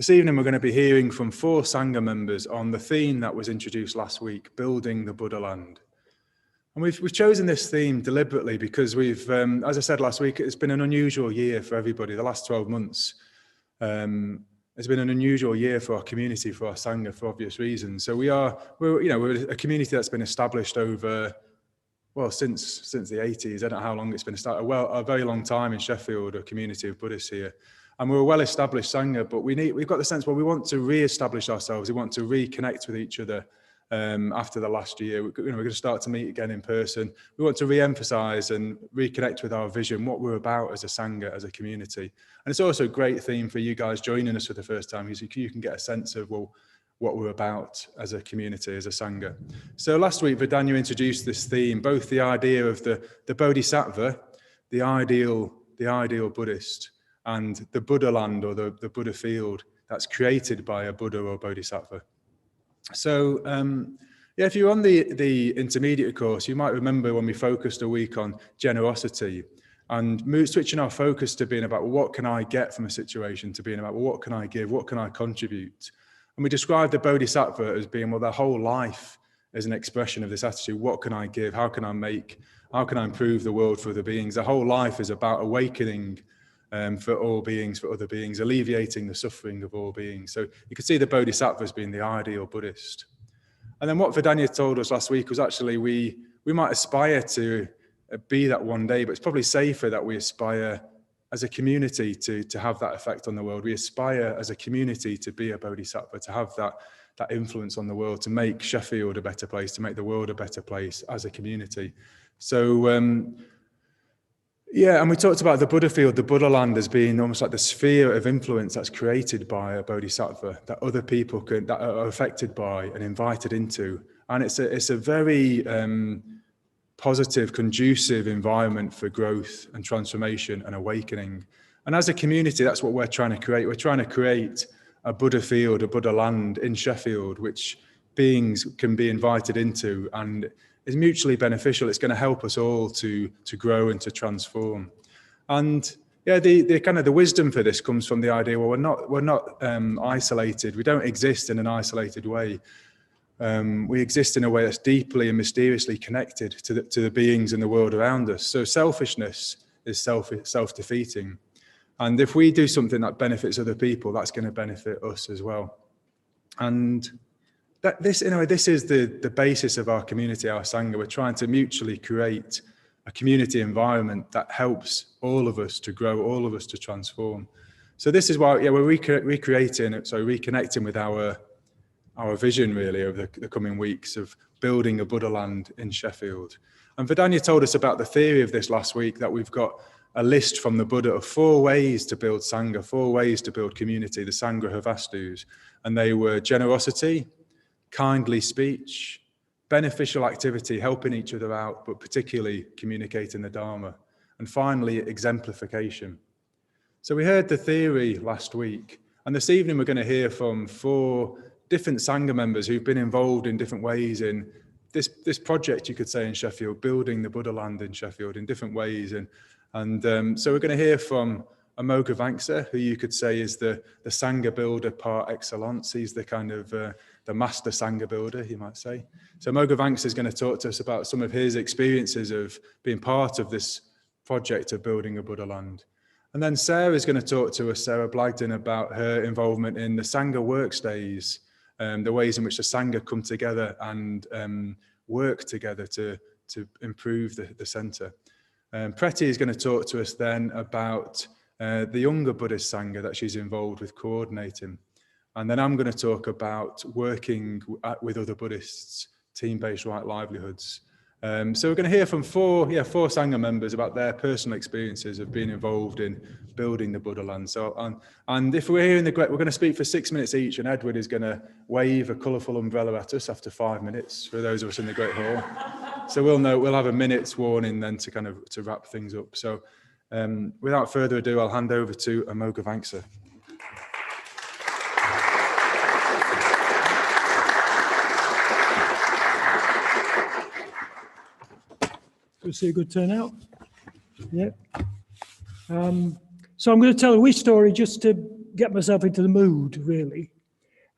This evening we're going to be hearing from 4 Sangha members on the theme that was introduced last week, building the Buddha land. And we've chosen this theme deliberately because we've, as I said last week, it's been an unusual year for everybody. The last 12 months has been an unusual year for our community, for our Sangha, for obvious reasons. So we're a community that's been established over, well, since the 80s. I don't know how long it's been established. Well, a very long time in Sheffield, a community of Buddhists here. And we're a well-established Sangha, but we've got the sense, well, we want to re-establish ourselves. We want to reconnect with each other after the last year. We're going to start to meet again in person. We want to re-emphasize and reconnect with our vision, what we're about as a Sangha, as a community. And it's also a great theme for you guys joining us for the first time, because you can get a sense of, well, what we're about as a community, as a Sangha. So last week, Vidanya introduced this theme, both the idea of the Bodhisattva, the ideal Buddhist, and the Buddha land, or the Buddha field that's created by a Buddha or Bodhisattva. So if you're on the intermediate course, you might remember when we focused a week on generosity and switching our focus to being about, well, what can I get from a situation, to being about, well, what can I give, what can I contribute? And we described the Bodhisattva as being, well, their whole life is an expression of this attitude. What can I give? How can I improve the world for other beings? The whole life is about awakening for all beings, for other beings, alleviating the suffering of all beings. So you could see the Bodhisattva as being the ideal Buddhist. And then what Vidanya told us last week was actually we might aspire to be that one day, but it's probably safer that we aspire as a community to have that effect on the world. We aspire as a community to be a Bodhisattva, to have that influence on the world, to make Sheffield a better place, to make the world a better place as a community. So and we talked about the Buddha field, the Buddha land, as being almost like the sphere of influence that's created by a Bodhisattva, that other people that are affected by and invited into. And it's a very positive, conducive environment for growth and transformation and awakening. And as a community, that's what we're trying to create. We're trying to create a Buddha field, a Buddha land in Sheffield, which beings can be invited into, and is mutually beneficial. It's going to help us all to grow and to transform. And the kind of the wisdom for this comes from the idea, well, we're not isolated. We don't exist in an isolated way. We exist in a way that's deeply and mysteriously connected to the beings in the world around us. So selfishness is self-defeating. And if we do something that benefits other people, that's going to benefit us as well. And this is the basis of our community, our Sangha. We're trying to mutually create a community environment that helps all of us to grow, all of us to transform. So this is why we're reconnecting with our vision really over the coming weeks of building a Buddha land in Sheffield. And Vidanya told us about the theory of this last week, that we've got a list from the Buddha of 4 ways to build Sangha, 4 ways to build community, the samgrahavastus. And they were generosity, kindly speech, beneficial activity, helping each other out, but particularly communicating the Dharma, and finally, exemplification. So we heard the theory last week, and this evening we're going to hear from 4 different Sangha members who've been involved in different ways in this project, you could say, in Sheffield, building the Buddha land in Sheffield in different ways. And so we're going to hear from Amoghavamsa, who you could say is the Sangha builder par excellence. He's the kind of the master Sangha builder, you might say. So Amoghavamsa is going to talk to us about some of his experiences of being part of this project of building a Buddha land. And then Sarah is going to talk to us, Sarah Blagden, about her involvement in the Sangha works days, the ways in which the Sangha come together and work together to improve the centre. Pretti is going to talk to us then about the younger Buddhist Sangha that she's involved with coordinating. And then I'm going to talk about working with other Buddhists, team-based right livelihoods. So we're going to hear from 4 Sangha members about their personal experiences of being involved in building the Buddha land. So, and if we're here in the Great, we're going to speak for 6 minutes each, and Edward is going to wave a colourful umbrella at us after 5 minutes for those of us in the Great Hall. So we'll have a minute's warning then to wrap things up. So without further ado, I'll hand over to Amoghavamsa. Good to see a good turnout. Yeah. So I'm going to tell a wee story just to get myself into the mood, really.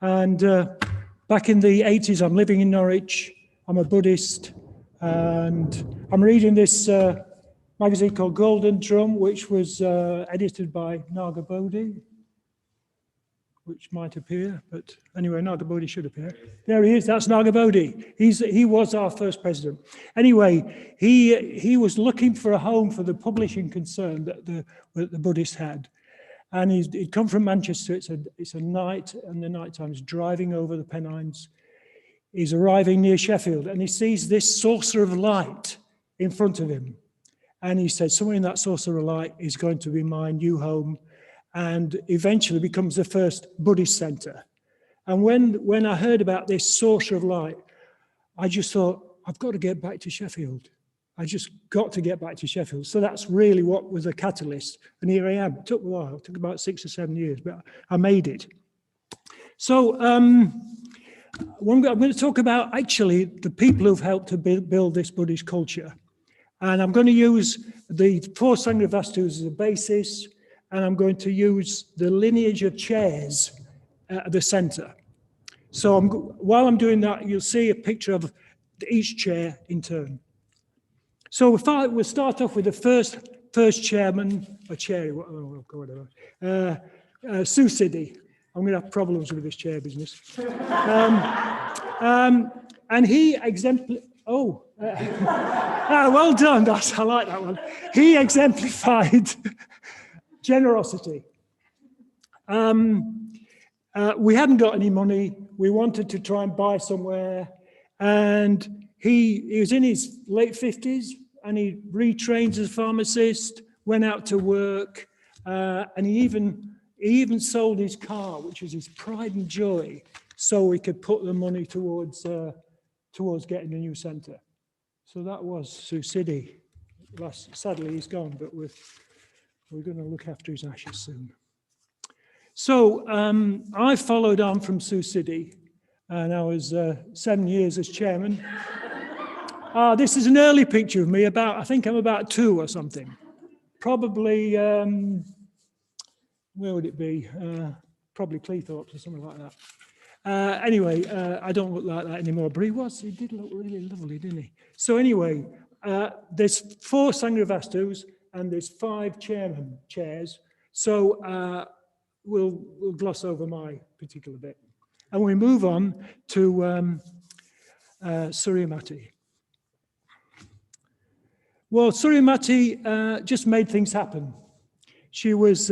And back in the 80s, I'm living in Norwich. I'm a Buddhist, and I'm reading this magazine called Golden Drum, which was edited by Naga Bodhi, which might appear, but anyway, Naga Bodhi should appear. There he is, that's Naga Bodhi. He was our first president. Anyway, he was looking for a home for the publishing concern that the Buddhists had. And he'd come from Manchester. It's a night, and the night time he's driving over the Pennines. He's arriving near Sheffield, and he sees this saucer of light in front of him. And he said, somewhere in that saucer of light is going to be my new home, and eventually becomes the first Buddhist centre. And when I heard about this saucer of light, I just thought, I've got to get back to Sheffield. I just got to get back to Sheffield. So that's really what was a catalyst. And here I am. It took a while. It took about 6 or 7 years, but I made it. So I'm going to talk about actually the people who've helped to build this Buddhist culture. And I'm going to use the 4 Sangravastus as a basis, and I'm going to use the lineage of chairs at the centre. So while I'm doing that, you'll see a picture of each chair in turn. So we'll start off with the first chairman, or chair, whatever, Susiddhi. I'm going to have problems with this chair business. And he well done, I like that one. He exemplified generosity. We hadn't got any money. We wanted to try and buy somewhere. And he was in his late 50s, and he retrained as a pharmacist, went out to work, and he even sold his car, which was his pride and joy, so he could put the money towards getting a new centre. So that was Susiddhi. Sadly, he's gone, but we're going to look after his ashes soon. So I followed on from Susiddhi, and I was 7 years as chairman. This is an early picture of me, I think I'm about 2 or something. Probably, where would it be? Probably Cleethorpes or something like that. Anyway, I don't look like that anymore, but he did look really lovely, didn't he? So anyway, there's 4 Sangravastus and there's 5 chairs. So we'll gloss over my particular bit. And we move on to Surimati. Well, Surimati just made things happen. She was,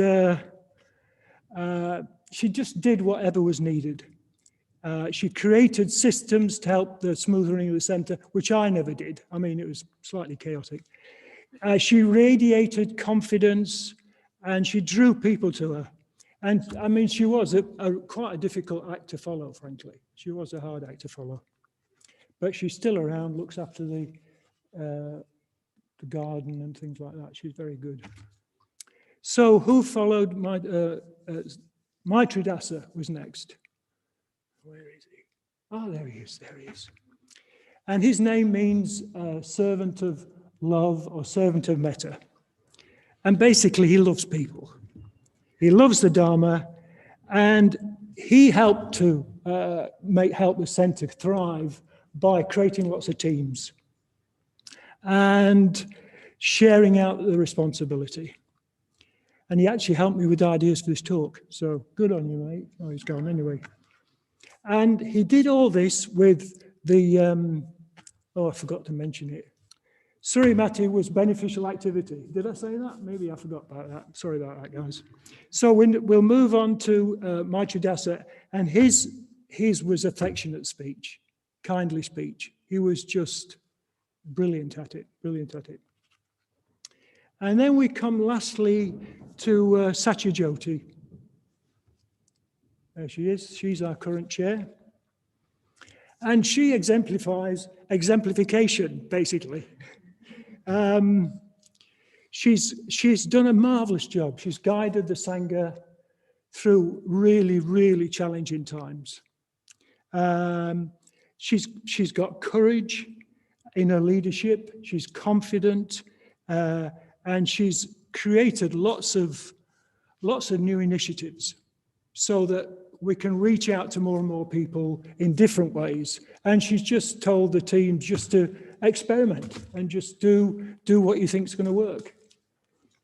she just did whatever was needed. She created systems to help the smooth running of the centre, which I never did. I mean, it was slightly chaotic. She radiated confidence, and she drew people to her. And I mean, she was quite a difficult act to follow, frankly. She was a hard act to follow. But she's still around, looks after the garden and things like that. She's very good. So who followed? Maitridasa was next. Where is he? Oh, there he is, And his name means servant of love or servant of metta. And basically he loves people. He loves the Dharma, and he helped to help the centre thrive by creating lots of teams and sharing out the responsibility. And he actually helped me with ideas for this talk. So good on you, mate. Oh, he's gone anyway. And he did all this with the, I forgot to mention it. Surimati was beneficial activity. Did I say that? Maybe I forgot about that. Sorry about that, guys. So we'll move on to Maitridasa, and his was affectionate speech, kindly speech. He was just brilliant at it. And then we come lastly to Satyajyoti. There she is. She's our current chair. And she exemplifies exemplification, basically. She's done a marvelous job. She's guided the Sangha through really, really challenging times. She's got courage in her leadership. She's confident, and she's created lots of new initiatives. so that we can reach out to more and more people in different ways. And she's just told the team just to experiment and just do what you think is going to work,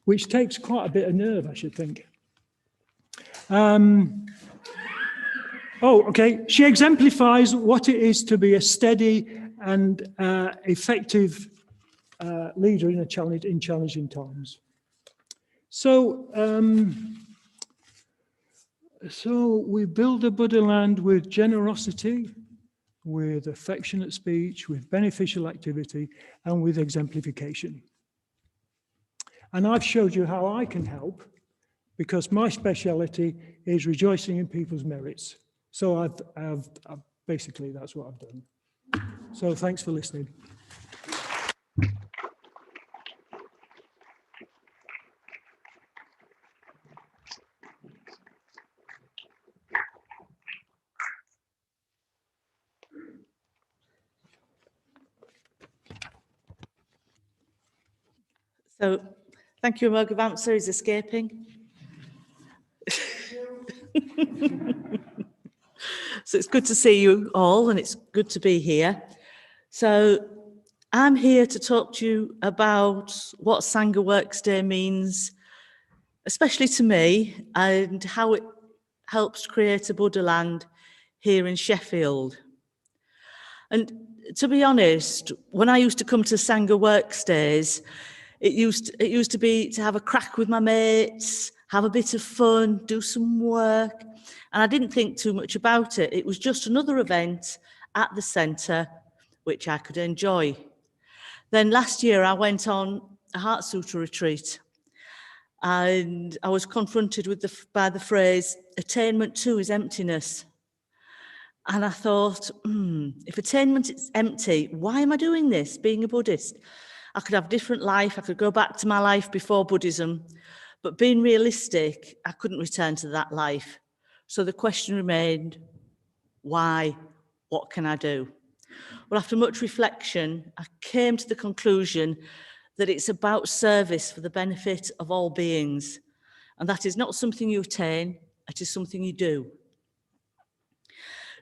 which takes quite a bit of nerve, I should think. She exemplifies what it is to be a steady and effective leader in challenging times. So we build a Buddha land with generosity, with affectionate speech, with beneficial activity, and with exemplification. And I've showed you how I can help, because my speciality is rejoicing in people's merits. So I've basically, that's what I've done. So thanks for listening. So, thank you, Amoghavamsa. He's escaping. So it's good to see you all, and it's good to be here. So I'm here to talk to you about what Sangha Works Day means, especially to me, and how it helps create a Buddha land here in Sheffield. And to be honest, when I used to come to Sangha Works Days, it used to be to have a crack with my mates, have a bit of fun, do some work. And I didn't think too much about it. It was just another event at the centre which I could enjoy. Then last year I went on a Heart Sutra retreat, and I was confronted with by the phrase, attainment too is emptiness. And I thought, if attainment is empty, why am I doing this, being a Buddhist? I could have a different life, I could go back to my life before Buddhism, but being realistic, I couldn't return to that life. So the question remained, why? What can I do? Well, after much reflection, I came to the conclusion that it's about service for the benefit of all beings. And that is not something you attain, it is something you do.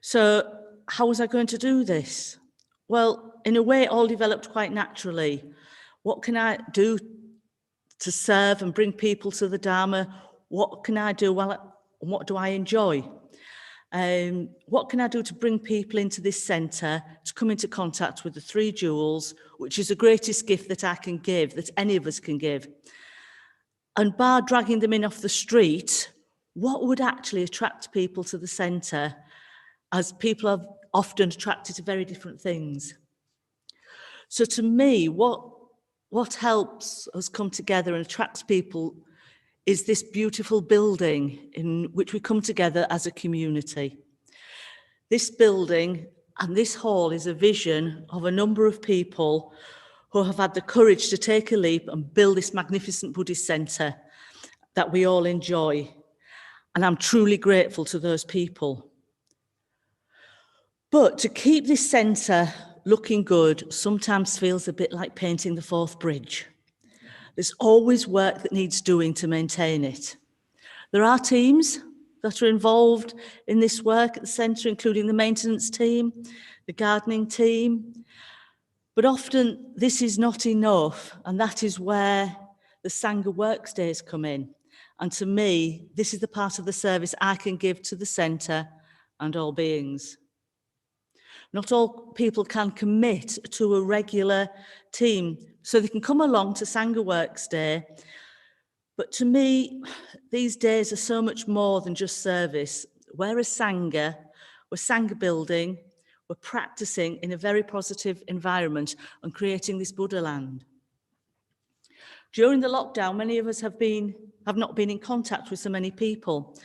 So how was I going to do this? Well, in a way, it all developed quite naturally. What can I do to serve and bring people to the Dharma? What can I do? What do I enjoy? What can I do to bring people into this centre to come into contact with the three jewels, which is the greatest gift that I can give, that any of us can give? And bar dragging them in off the street, what would actually attract people to the centre, as people are often attracted to very different things? So to me, what helps us come together and attracts people is this beautiful building in which we come together as a community. This building and this hall is a vision of a number of people who have had the courage to take a leap and build this magnificent Buddhist centre that we all enjoy. And I'm truly grateful to those people. But to keep this centre looking good sometimes feels a bit like painting the fourth bridge. There's always work that needs doing to maintain it. There are teams that are involved in this work at the centre, including the maintenance team, the gardening team. But often this is not enough, and that is where the Sangha Works Days come in. And to me, this is the part of the service I can give to the centre and all beings. Not all people can commit to a regular team, so they can come along to Sangha Works Day. But to me, these days are so much more than just service. We're a Sangha, we're Sangha building, we're practicing in a very positive environment and creating this Buddha land. During the lockdown, many of us have not been in contact with so many people.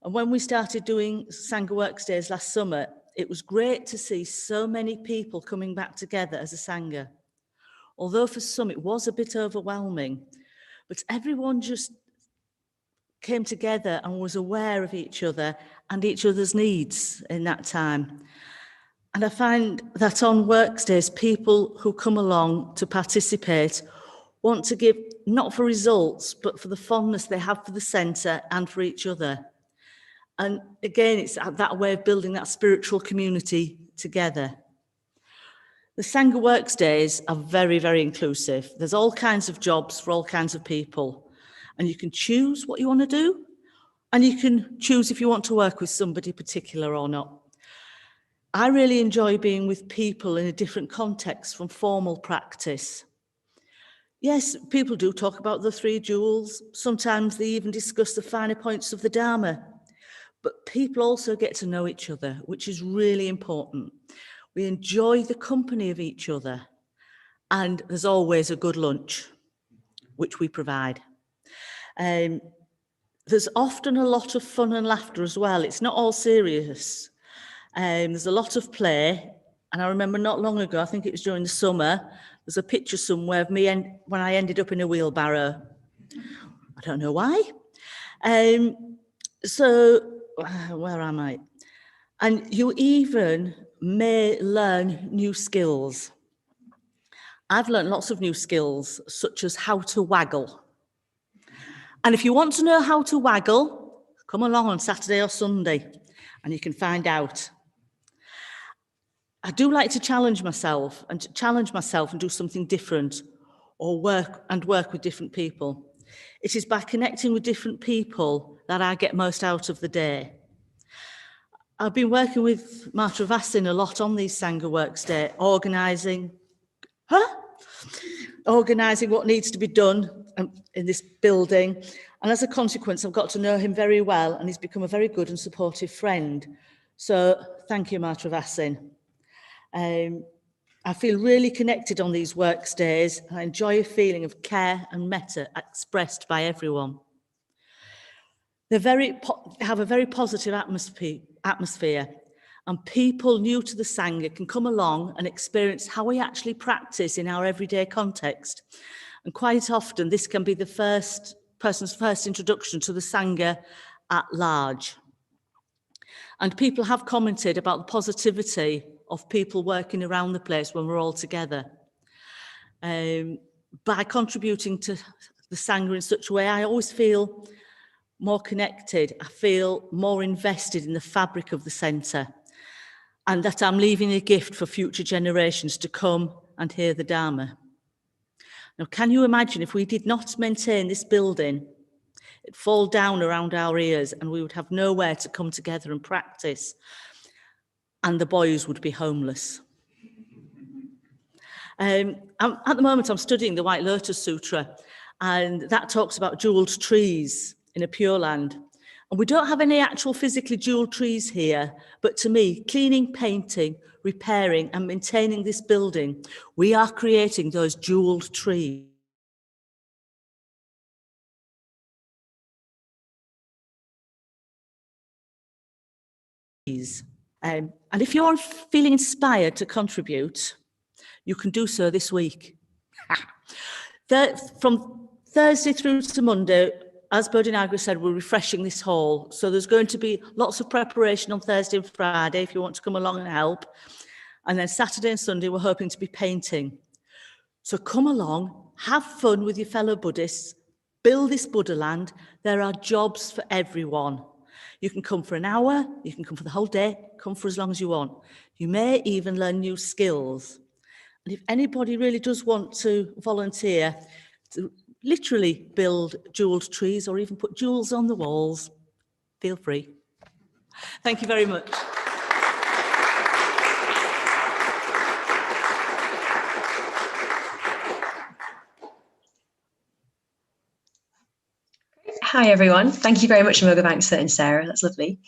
And when we started doing Sangha Works Days last summer, it was great to see so many people coming back together as a Sangha. Although for some it was a bit overwhelming, but everyone just came together and was aware of each other and each other's needs in that time. And I find that on Works Days, people who come along to participate want to give, not for results, but for the fondness they have for the centre and for each other. And again, it's that way of building that spiritual community together. The Sangha Works Days are very, very inclusive. There's all kinds of jobs for all kinds of people. And you can choose what you want to do. And you can choose if you want to work with somebody particular or not. I really enjoy being with people in a different context from formal practice. Yes, people do talk about the 3 jewels. Sometimes they even discuss the finer points of the Dharma. But people also get to know each other, which is really important. We enjoy the company of each other. And there's always a good lunch, which we provide. There's often a lot of fun and laughter as well. It's not all serious. There's a lot of play. And I remember not long ago, I think it was during the summer, there's a picture somewhere of me when I ended up in a wheelbarrow. I don't know why. So, where am I? And you even may learn new skills. I've learned lots of new skills, such as how to waggle. And if you want to know how to waggle, come along on Saturday or Sunday, and you can find out. I do like to challenge myself and do something different, or work with different people. It is by connecting with different people that I get most out of the day. I've been working with Mahavasin a lot on these Sangha Works Day, organising what needs to be done in this building. And as a consequence, I've got to know him very well, and he's become a very good and supportive friend. So thank you, Mahavasin. I feel really connected on these Works Days. I enjoy a feeling of care and metta expressed by everyone. They have a very positive atmosphere, and people new to the Sangha can come along and experience how we actually practice in our everyday context. And quite often, this can be the person's first introduction to the Sangha at large. And people have commented about the positivity of people working around the place when we're all together. By contributing to the Sangha in such a way, I always feel more connected. I feel more invested in the fabric of the centre, and that I'm leaving a gift for future generations to come and hear the Dharma. Now, can you imagine if we did not maintain this building? It'd fall down around our ears and we would have nowhere to come together and practice, and the boys would be homeless. At the moment, I'm studying the White Lotus Sutra, and that talks about jewelled trees in a Pure Land. And we don't have any actual physically jewelled trees here, but to me, cleaning, painting, repairing and maintaining this building, we are creating those jewelled trees. And if you're feeling inspired to contribute, you can do so this week. From Thursday through to Monday, as Bodhinaga said, we're refreshing this hall. So there's going to be lots of preparation on Thursday and Friday if you want to come along and help. And then Saturday and Sunday, we're hoping to be painting. So come along, have fun with your fellow Buddhists, build this Buddha land. There are jobs for everyone. You can come for an hour, you can come for the whole day, come for as long as you want. You may even learn new skills. And if anybody really does want to volunteer to literally build jewelled trees or even put jewels on the walls, feel free. Thank you very much. Hi everyone, thank you very much Amoghavamsa and Sarah, that's lovely.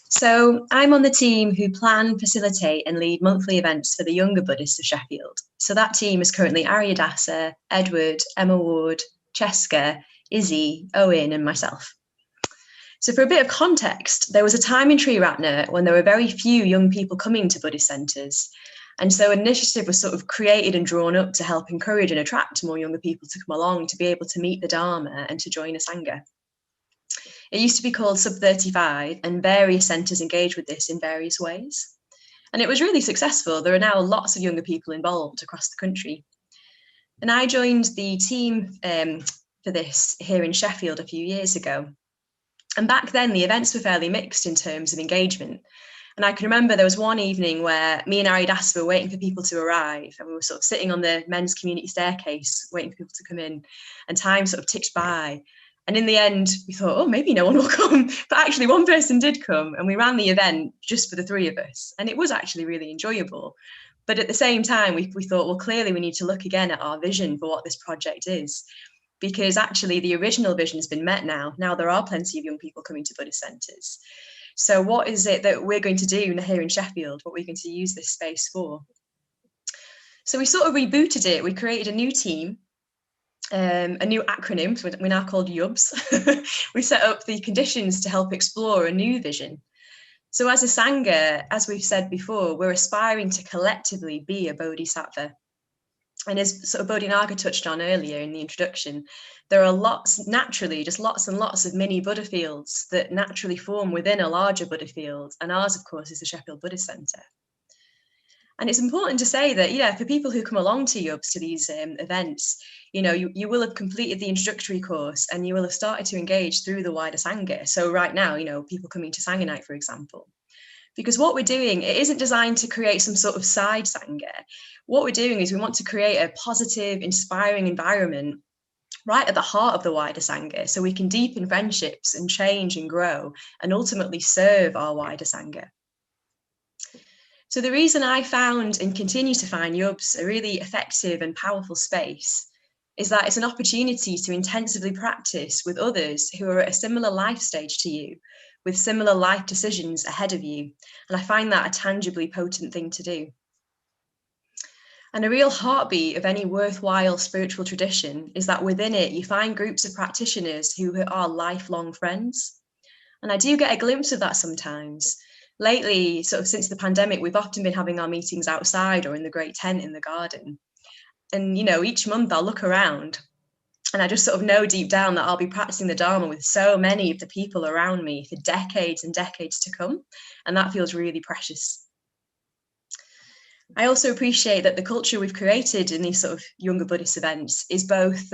So I'm on the team who plan, facilitate and lead monthly events for the younger Buddhists of Sheffield. So that team is currently Aryadasa, Edward, Emma Ward, Cheska, Izzy, Owen and myself. So for a bit of context, there was a time in Triratna when there were very few young people coming to Buddhist centres. And so an initiative was sort of created and drawn up to help encourage and attract more younger people to come along, to be able to meet the Dharma and to join a Sangha. It used to be called Sub-35 and various centres engage with this in various ways. And it was really successful. There are now lots of younger people involved across the country. And I joined the team for this here in Sheffield a few years ago. And back then, the events were fairly mixed in terms of engagement. And I can remember there was one evening where me and Aridas were waiting for people to arrive, and we were sort of sitting on the men's community staircase waiting for people to come in, and time sort of ticked by. And in the end, we thought, oh, maybe no one will come. But actually, one person did come, and we ran the event just for the three of us. And it was actually really enjoyable. But at the same time, we thought, well, clearly we need to look again at our vision for what this project is. Because actually the original vision has been met now. Now there are plenty of young people coming to Buddhist centres. So what is it that we're going to do here in Sheffield? What we're going to use this space for? So we sort of rebooted it. We created a new team, a new acronym, so we're now called YUBS. We set up the conditions to help explore a new vision. So as a Sangha, as we've said before, we're aspiring to collectively be a Bodhisattva. And as sort of Bodhinaga touched on earlier in the introduction, there are lots, naturally, just lots and lots of mini Buddha fields that naturally form within a larger Buddha field. And ours, of course, is the Sheffield Buddhist Centre. And it's important to say that, yeah, for people who come along to YUBS, to these events, you will have completed the introductory course and you will have started to engage through the wider Sangha. So right now, people coming to Sangha Night, for example. Because what we're doing, it isn't designed to create some sort of side Sangha. What we're doing is we want to create a positive, inspiring environment right at the heart of the wider Sangha, so we can deepen friendships and change and grow and ultimately serve our wider Sangha. So the reason I found and continue to find YUBS a really effective and powerful space is that it's an opportunity to intensively practice with others who are at a similar life stage to you, with similar life decisions ahead of you. And I find that a tangibly potent thing to do. And a real heartbeat of any worthwhile spiritual tradition is that within it, you find groups of practitioners who are lifelong friends. And I do get a glimpse of that sometimes. Lately, sort of since the pandemic, we've often been having our meetings outside or in the great tent in the garden. And, each month I'll look around and I just sort of know deep down that I'll be practicing the Dharma with so many of the people around me for decades and decades to come. And that feels really precious. I also appreciate that the culture we've created in these sort of younger Buddhist events is both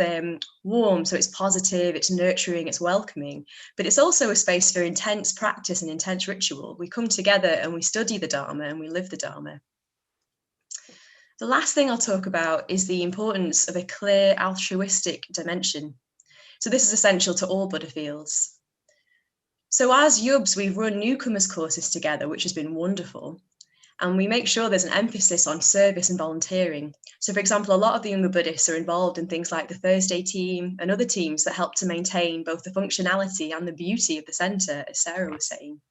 warm, so it's positive, it's nurturing, it's welcoming, but it's also a space for intense practice and intense ritual. We come together and we study the Dharma and we live the Dharma. The last thing I'll talk about is the importance of a clear altruistic dimension. So this is essential to all Buddha fields. So as YUBS, we've run newcomers courses together, which has been wonderful. And we make sure there's an emphasis on service and volunteering. So for example, a lot of the younger Buddhists are involved in things like the Thursday team and other teams that help to maintain both the functionality and the beauty of the centre, as Sarah was saying.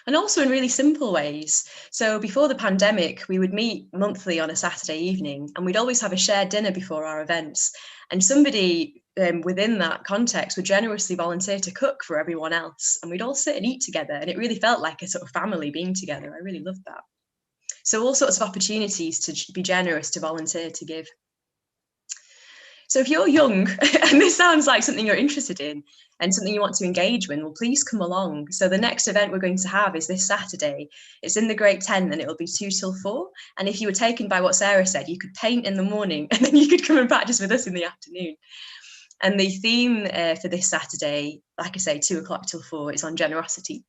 And also in really simple ways. So before the pandemic, we would meet monthly on a Saturday evening, and we'd always have a shared dinner before our events. And somebody within that context would generously volunteer to cook for everyone else. And we'd all sit and eat together. And it really felt like a sort of family being together. I really loved that. So all sorts of opportunities to be generous, to volunteer, to give. So if you're young and this sounds like something you're interested in and something you want to engage with, well, please come along. So the next event we're going to have is this Saturday. It's in the Great Tent and it'll be 2 till 4. And if you were taken by what Sarah said, you could paint in the morning and then you could come and practice with us in the afternoon. And the theme for this Saturday, like I say, 2 o'clock till 4, is on generosity.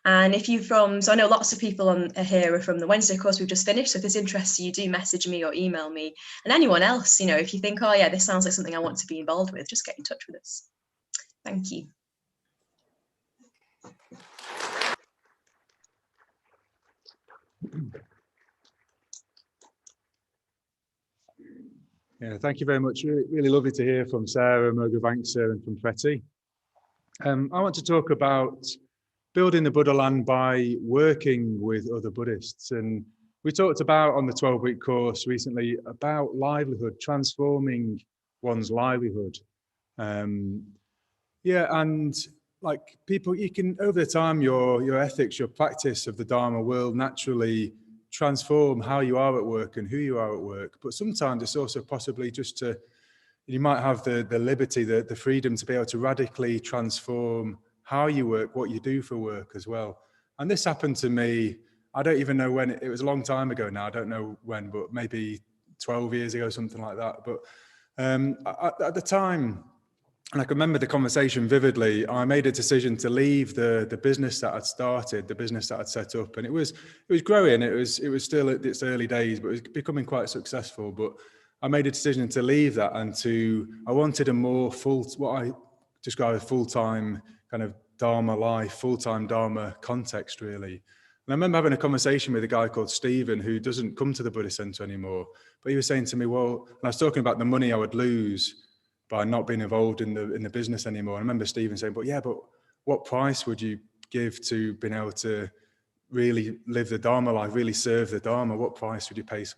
And if you're so I know lots of people here are from the Wednesday course we've just finished. So if this interests you, do message me or email me. And anyone else, if you think, oh yeah, this sounds like something I want to be involved with, just get in touch with us. Thank you. Yeah, thank you very much. Really lovely to hear from Sarah, Amoghavamsa, and from Pretti. I want to talk about building the Buddha land by working with other Buddhists. And we talked about on the 12-week course recently about livelihood, transforming one's livelihood. Yeah, and like people, you can, over the time, your ethics, your practice of the Dharma will naturally transform how you are at work and who you are at work. But sometimes it's also possibly just you might have the liberty, the freedom to be able to radically transform how you work, what you do for work as well. And this happened to me, I don't even know when, it was a long time ago now, I don't know when, but maybe 12 years ago, something like that. But at the time, And I can remember the conversation vividly. I made a decision to leave the business that I'd started, the business that I'd set up, and it was growing. It was still at its early days, but it was becoming quite successful. But I made a decision to leave that, and I wanted a more what I describe as full-time kind of Dharma life, full-time Dharma context, really. And I remember having a conversation with a guy called Stephen, who doesn't come to the Buddhist Center anymore. But he was saying to me, well, and I was talking about the money I would lose by not being involved in the business anymore. I remember Stephen saying, but what price would you give to being able to really live the Dharma life, really serve the Dharma? What price would you place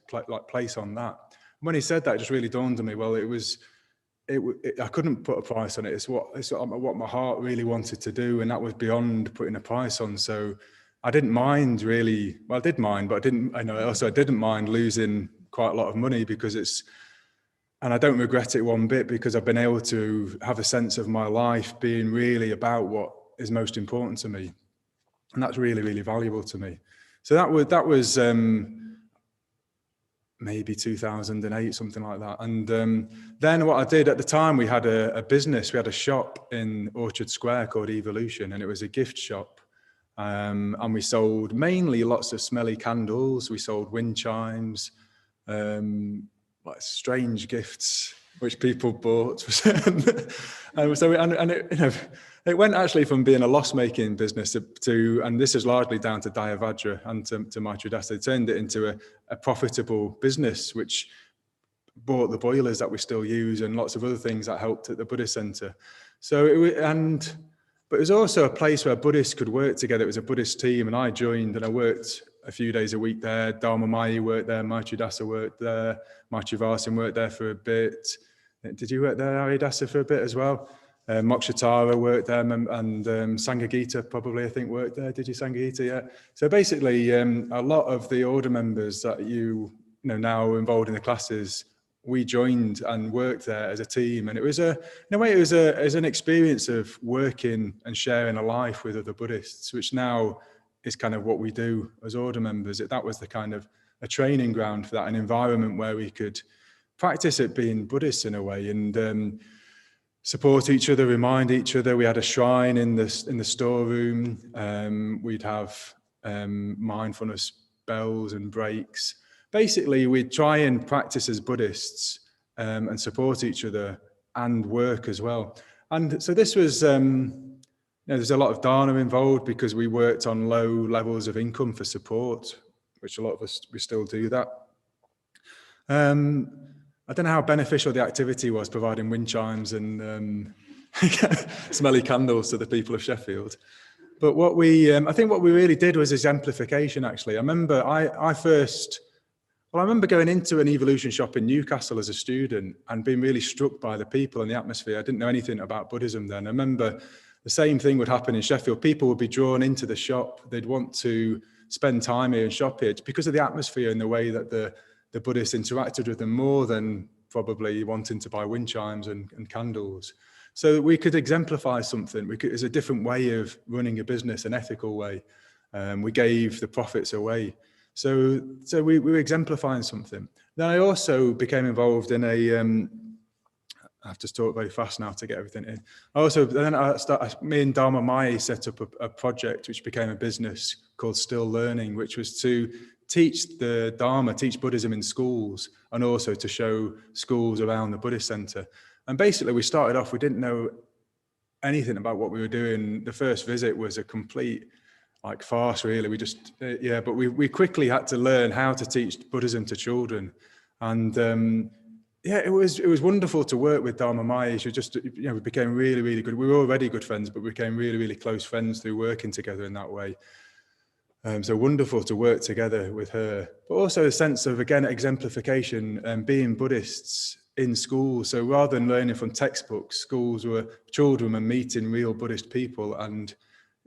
on that? And when he said that, it just really dawned on me, well, I couldn't put a price on it. It's what my heart really wanted to do, and that was beyond putting a price on. So I didn't mind really. Well, I did mind, but I didn't mind losing quite a lot of money and I don't regret it one bit, because I've been able to have a sense of my life being really about what is most important to me, and that's really, really valuable to me. So that was maybe 2008, something like that. And then what I did at the time, we had a business, we had a shop in Orchard Square called Evolution, and it was a gift shop. And we sold mainly lots of smelly candles. We sold wind chimes, like strange gifts which people bought. It went actually from being a loss-making business and this is largely down to Dayavajra and to Maitridasa. They turned it into a profitable business, which bought the boilers that we still use and lots of other things that helped at the Buddhist Center. But it was also a place where Buddhists could work together. It was a Buddhist team, and I joined and I worked a few days a week there. Dharma Mai worked there, Maitridasa worked there, Maitri worked there for a bit. Did you work there, Aryadasa, for a bit as well? Mokshatara worked there, and Sangha Gita probably, I think, worked there. Did you, Sangha Gita? Yeah. So basically, a lot of the order members that you know now involved in the classes, we joined and worked there as a team, and it was in a way it was an experience of working and sharing a life with other Buddhists, which now is kind of what we do as order members. That was the kind of a training ground for that, an environment where we could practice at being Buddhists in a way, and support each other, remind each other. We had a shrine in the storeroom. We'd have mindfulness bells and breaks. Basically, we'd try and practice as Buddhists and support each other and work as well. And so this was, there's a lot of dharma involved because we worked on low levels of income for support, which a lot of us, we still do that. I don't know how beneficial the activity was, providing wind chimes and smelly candles to the people of Sheffield. But I think what we really did was exemplification, actually. I remember I remember going into an evolution shop in Newcastle as a student and being really struck by the people and the atmosphere. I didn't know anything about Buddhism then. I remember the same thing would happen in Sheffield. People would be drawn into the shop. They'd want to spend time here and shop here because of the atmosphere and the way that the Buddhists interacted with them, more than probably wanting to buy wind chimes and candles. So we could exemplify something. It's a different way of running a business, an ethical way. We gave the profits away. So we were exemplifying something. Then I also became involved in I have to talk very fast now to get everything in. Me and Dharma Mai set up a project which became a business called Still Learning, which was to teach the Dharma, teach Buddhism in schools, and also to show schools around the Buddhist Center. And basically we started off, we didn't know anything about what we were doing. The first visit was a complete farce, really. But we quickly had to learn how to teach Buddhism to children. And it was wonderful to work with Dharma Mai. We became really, really good. We were already good friends, but we became really, really close friends through working together in that way. So wonderful to work together with her, but also a sense of, again, exemplification and being Buddhists in schools. So rather than learning from textbooks, schools were children were meeting real Buddhist people and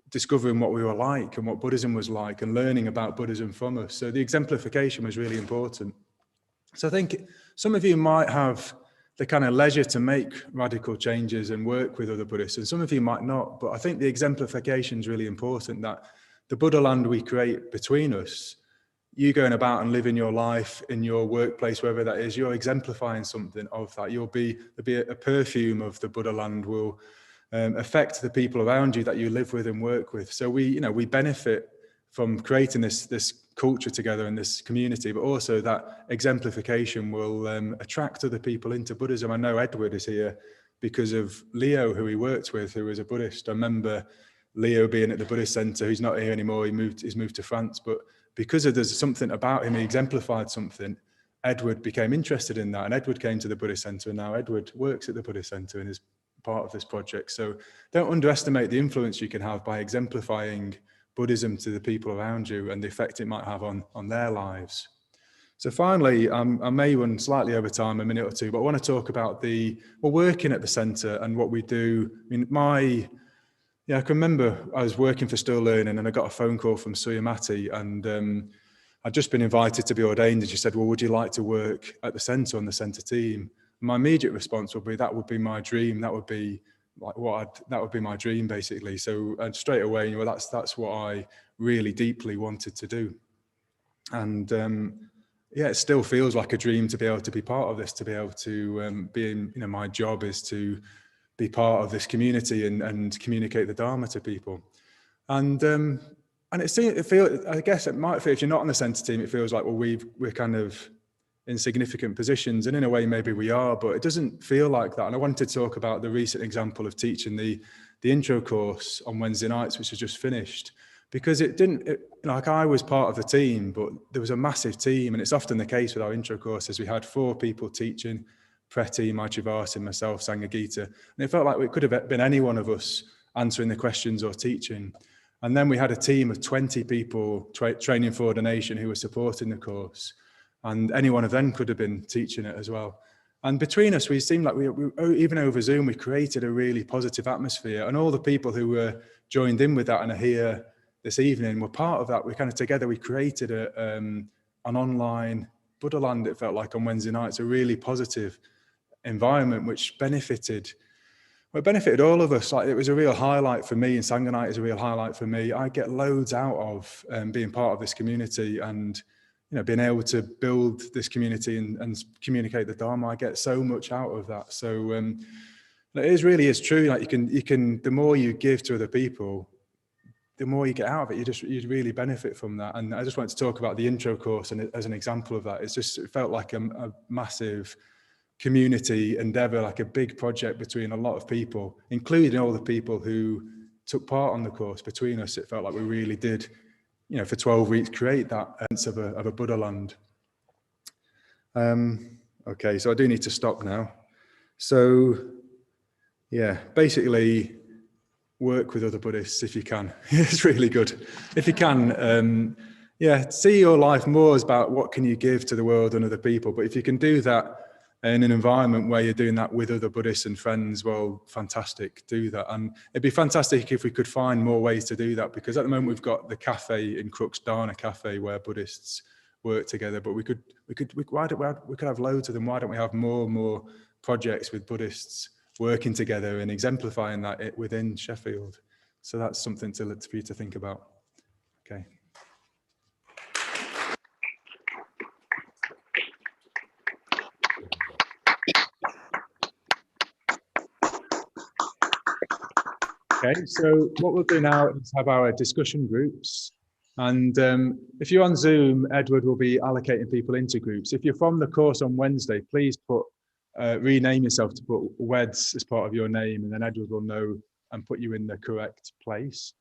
discovering what we were like and what Buddhism was like and learning about Buddhism from us. So the exemplification was really important. So I think some of you might have the kind of leisure to make radical changes and work with other Buddhists, and some of you might not. But I think the exemplification is really important, that the Buddha land we create between us, you going about and living your life in your workplace, wherever that is, you're exemplifying something of that. There'll be a perfume of the Buddha land will affect the people around you that you live with and work with. So we benefit from creating this culture together in this community, but also that exemplification will attract other people into Buddhism. I know Edward is here because of Leo, who he worked with, who was a Buddhist. I remember Leo being at the Buddhist Centre. He's not here anymore. He's moved to France, but because there's something about him, he exemplified something. Edward became interested in that, and Edward came to the Buddhist Centre, and now Edward works at the Buddhist Centre and is part of this project. So don't underestimate the influence you can have by exemplifying Buddhism to the people around you and the effect it might have on their lives. So finally, I may run slightly over time, a minute or two, but I want to talk about working at the centre and what we do. I mean, I can remember I was working for Still Learning and I got a phone call from Suyamati, and I'd just been invited to be ordained, and she said, well, would you like to work at the centre on the centre team? My immediate response would be, that would be my dream. That would be that would be my dream, basically. So straight away, that's what I really deeply wanted to do. And it still feels like a dream to be able to be part of this, to be able to be in, my job is to be part of this community and communicate the Dharma to people. And it feels, I guess it might feel, if you're not on the centre team, it feels like, well, we're kind of in significant positions, and in a way maybe we are, but it doesn't feel like that. And I wanted to talk about the recent example of teaching the intro course on Wednesday nights, which has just finished, because I was part of the team, but there was a massive team, and it's often the case with our intro courses. We had 4 people teaching, Pretti, Maitravasi, myself, Sangha Gita, and it felt like it could have been any one of us answering the questions or teaching. And then we had a team of 20 people training for ordination who were supporting the course, and any one of them could have been teaching it as well. And between us, we seemed like we even over Zoom, we created a really positive atmosphere, and all the people who were joined in with that and are here this evening were part of that. We kind of together, we created an online Buddha land, it felt like, on Wednesday nights, a really positive environment which benefited all of us. Like, it was a real highlight for me, and Sangha Night is a real highlight for me. I get loads out of being part of this community, and being able to build this community and communicate the Dharma. I get so much out of that. So it really is true. Like, you can the more you give to other people, the more you get out of it. You really benefit from that. And I just wanted to talk about the intro course, and as an example of that, it felt like a massive community endeavor, like a big project between a lot of people, including all the people who took part on the course. Between us, it felt like we really did, for 12 weeks, create that sense of a Buddha land. Okay, so I do need to stop now. So basically, work with other Buddhists if you can. It's really good. If you can, see your life more as about what can you give to the world and other people. But if you can do that in an environment where you're doing that with other Buddhists and friends, well, fantastic, do that. And it'd be fantastic if we could find more ways to do that, because at the moment we've got the cafe in Crooks, Dharna Cafe, where Buddhists work together, but we could have loads of them. Why don't we have more and more projects with Buddhists working together and exemplifying that within Sheffield? So that's something for you to think about. Okay. Okay, so what we'll do now is have our discussion groups. And if you're on Zoom, Edward will be allocating people into groups. If you're from the course on Wednesday, please rename yourself to put WEDS as part of your name, and then Edward will know and put you in the correct place.